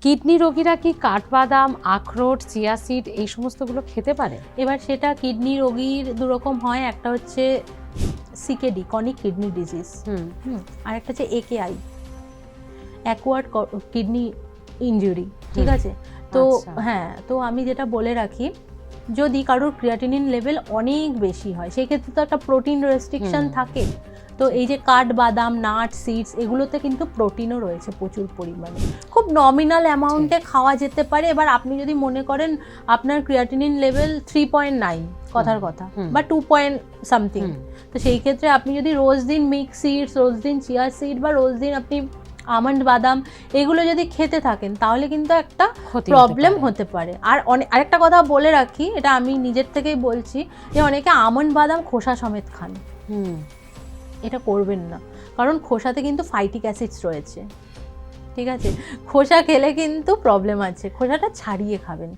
Kidney রোগীরা কি কাঠবাদাম, আখরোট, চিয়া সিড এই সমস্তগুলো খেতে পারে? এবার সেটা কিডনি রোগীর দুরকম হয়, একটা হচ্ছে সিকেডি, কনিক কিডনি ডিজিজ, আর একটা হচ্ছে একেআই, অ্যাকোয়ার্ড কিডনি ইনজুরি, ঠিক আছে? তো হ্যাঁ, তো আমি যেটা বলে রাখি, যদি কারোর ক্রিয়াটিনিন লেভেল অনেক বেশি হয় সেই ক্ষেত্রে তো একটা প্রোটিন রেস্ট্রিকশন থাকে। তো এই যে কাঠবাদাম, নাট, সিডস, এগুলোতে কিন্তু প্রোটিনও রয়েছে প্রচুর পরিমাণে, খুব নমিনাল অ্যামাউন্টে খাওয়া যেতে পারে। এবার আপনি যদি মনে করেন আপনার ক্রিয়াটিনিন লেভেল 3.9 কথার কথা, বা 2 পয়েন্ট সামথিং, তো সেই ক্ষেত্রে আপনি যদি রোজ দিন মিক্স সিডস, রোজ দিন চিয়া সিড, বা রোজ দিন আপনি আমন্ড বাদাম এগুলো যদি খেতে থাকেন, তাহলে কিন্তু একটা প্রবলেম হতে পারে। আর আরেকটা কথা বলে রাখি, এটা আমি নিজের থেকেই বলছি, যে অনেকে আমন্ড বাদাম খোসা সমেত খান, এটা করবেন না, কারণ খোসাতে কিন্তু ফাইটিক অ্যাসিডস রয়েছে, ঠিক আছে? খোসা খেলে কিন্তু প্রবলেম আছে, খোসাটা ছাড়িয়ে খাবেন।